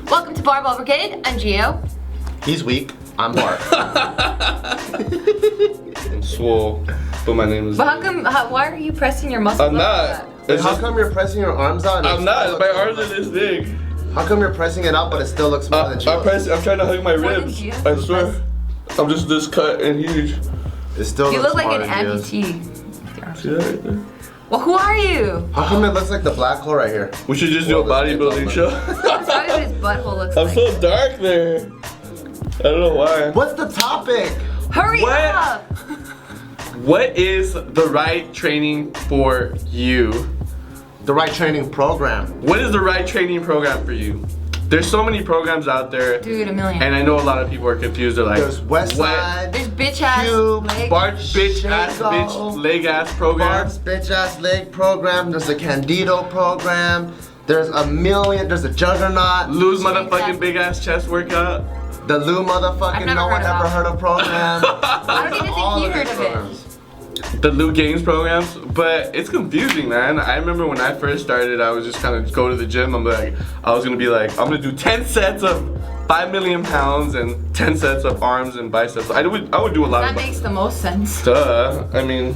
Welcome to Barbell Brigade. I'm Gio. He's weak. I'm Bart. I'm swole, but my name is. But why are you pressing your muscles? I'm not. Wait, how come you're pressing your arms out? I'm not. My arms are this big. How come you're pressing it out, but it still looks smaller than Gio's? I'm trying to hug my More than ribs. Gio? I swear. I'm just this cut and huge. It still You looks look like an smaller than Gio's. amputee. See that right there? Well, who are you? How come it looks like the black hole right here? We should just do a Well, this bodybuilding is show. That's probably what his butthole looks I'm like. so dark there. I don't know why. What's the topic? Hurry What? up! What is the right training for you? The right training program. What is the right training program for you? There's so many programs out there, Dude, a million. and I know a lot of people are confused. They're like, There's Westside. There's bitch ass Cube, legs. Bart's bitch ass Shaco, bitch leg ass program. Bart's bitch ass leg program. There's a Candido program. There's a million. There's a Juggernaut. Lou's motherfucking big ass chest workout. The Lou I've motherfucking never no one heard ever of. heard of program. I don't even All think he of heard these of it. programs. The Lou Games programs, but it's confusing, man. I remember when I first started, I was just kind of go to the gym. I was gonna be like, I'm gonna do 10 sets of 5 million pounds and 10 sets of arms and biceps. I would do a lot That of. makes the most sense. Duh. I mean,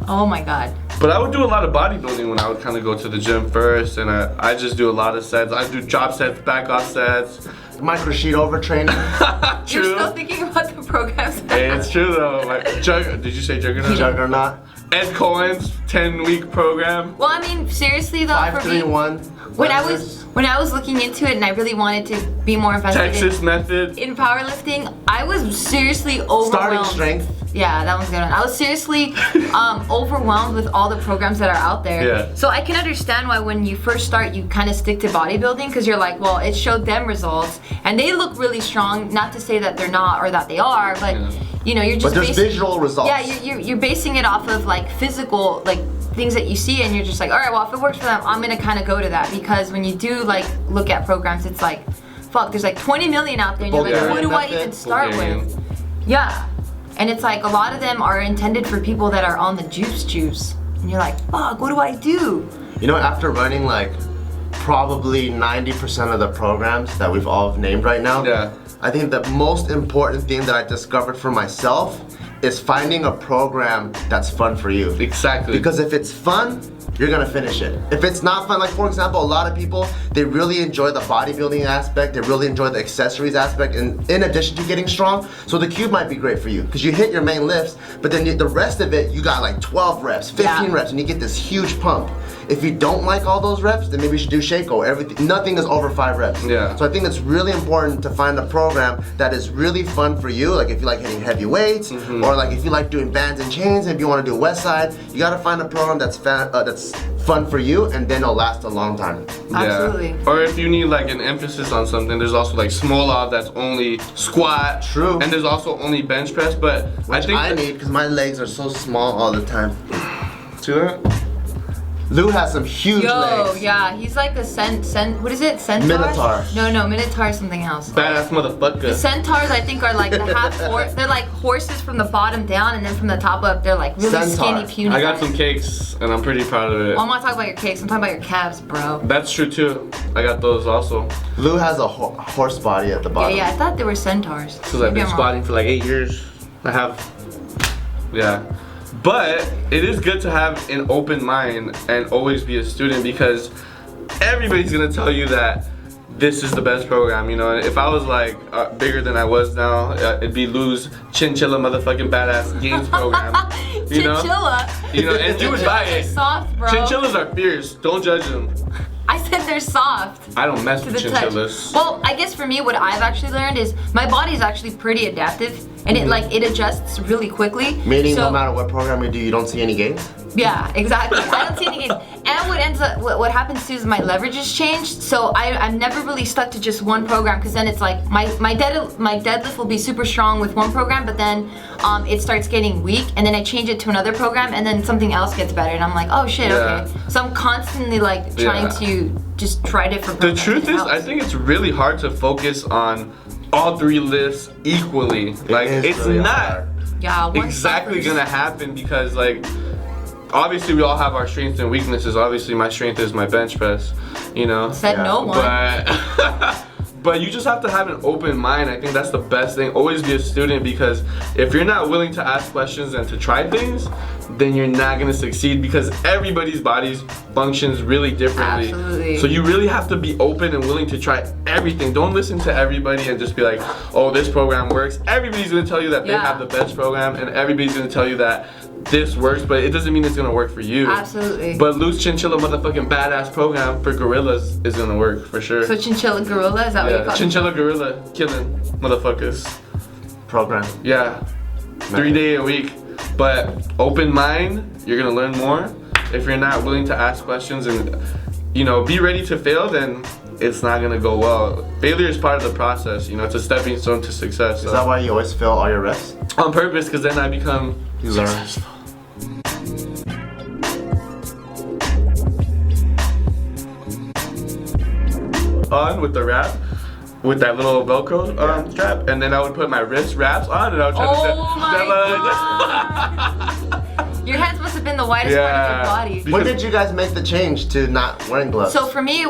Oh my god. but I would do a lot of bodybuilding when I would kind of go to the gym first, and I just do a lot of sets. I do drop sets, back off sets. Micro sheet overtraining. True. You're still thinking about the programs. Hey, it's true though. Did you say Juggernaut? Juggernaut. Ed Cohen's 10-week program. Well, I mean, seriously though, for me, 5-3-1. when I was looking into it and I really wanted to be more invested Texas method. in powerlifting, I was seriously overwhelmed. Starting strength. Yeah, that one's a good one. I was seriously overwhelmed with all the programs that are out there. Yeah. So I can understand why when you first start, you kind of stick to bodybuilding because you're like, well, it showed them results and they look really strong. Not to say that they're not or that they are, but you know, you're just. But there's basing, visual results. Yeah, you're basing it off of like physical like things that you see, and you're just like, all right, well, if it works for them, I'm gonna kind of go to that because when you do like look at programs, it's like, fuck, there's like 20 million out there, and you're like, Bulgarian what do I method, even start Bulgarian. with? Yeah. And it's like a lot of them are intended for people that are on the juice. And you're like, fuck, what do I do? You know, after running like probably 90% of the programs that we've all named right now, Yeah. I think the most important thing that I discovered for myself is finding a program that's fun for you. Exactly. Because if it's fun, you're gonna finish it. If it's not fun, like for example, a lot of people, they really enjoy the bodybuilding aspect, they really enjoy the accessories aspect, and in addition to getting strong, so the cube might be great for you, because you hit your main lifts, but then the rest of it, you got like 12 reps, 15 reps, and you get this huge pump. If you don't like all those reps, then maybe you should do Shaco. Nothing is over 5 reps. Yeah. So I think it's really important to find a program that is really fun for you, like if you like hitting heavy weights, or like if you like doing bands and chains, and if you want to do West Side, you gotta find a program that's fun for you, and then it'll last a long time. Absolutely. Yeah. Or if you need like an emphasis on something, there's also like small off that's only squat. True. And there's also only bench press, but Which I need because my legs are so small all the time. See that? Lou has some huge Yo, legs. yeah, he's like a what is it? Centaur? Minotaur. No, Minotaur is something else. Badass motherfucker. Centaurs, I think, are like the half horse. They're like horses from the bottom down, and then from the top up, they're like really Centaur. skinny, puny. I got guys. some cakes and I'm pretty proud of it. Well, I'm not talking about your cakes. I'm talking about your calves, bro. That's true too. I got those also. Lou has a horse body at the Yeah, bottom. yeah. I thought they were centaurs. Because I've Maybe been I'm wrong. squatting for like 8 years. I have. Yeah. But it is good to have an open mind and always be a student because everybody's gonna tell you that this is the best program, you know. If I was like bigger than I was now, it'd be Lou's Chinchilla motherfucking badass games program. You know? Chinchilla. You know, and you would buy They're it. soft, bro. Chinchillas are fierce. Don't judge them. I said they're soft. I don't mess To with the touch. chinchillas. Well, I guess for me, what I've actually learned is my body is actually pretty adaptive, and it adjusts really quickly. Meaning So- no matter what program you do, you don't see any gains? Yeah, exactly. I don't see any gains. And what happens too is my leverage has changed. So I'm never really stuck to just one program because then it's like my deadlift will be super strong with one program, but then it starts getting weak, and then I change it to another program, and then something else gets better, and I'm like, oh shit, Yeah. okay. So I'm constantly like trying Yeah. to just try different The programs. truth and it is, I helps. think it's really hard to focus on all 3 lifts equally. Like, is it's really not hard. Yeah, one exactly suffers. gonna happen because, like, obviously we all have our strengths and weaknesses. Obviously, my strength is my bench press, you know. Said Yeah. no one. But But you just have to have an open mind. I think that's the best thing. Always be a student, because if you're not willing to ask questions and to try things, then you're not gonna succeed, because everybody's bodies functions really differently. Absolutely. So you really have to be open and willing to try everything. Don't listen to everybody and just be like, oh, this program works. Everybody's gonna tell you that they Yeah. have the best program, and everybody's gonna tell you that this works, but it doesn't mean it's gonna work for you. Absolutely. But Loose Chinchilla motherfucking badass program for gorillas is gonna work for sure. So chinchilla gorilla, is that what you Yeah, call it? chinchilla gorilla killing motherfuckers. Program. Yeah, 3 day a week. But open mind, you're gonna learn more. If you're not willing to ask questions and, you know, be ready to fail, then it's not gonna go well. Failure is part of the process. You know, it's a stepping stone to success. Is that why you always fail all your reps? On purpose, because then I become You learn. successful. On with the wrap, with that little Velcro strap, and then I would put my wrist wraps on, and I would try Oh my Your hands must have been the widest part of your body. When did you guys make the change to not wearing gloves? So for me,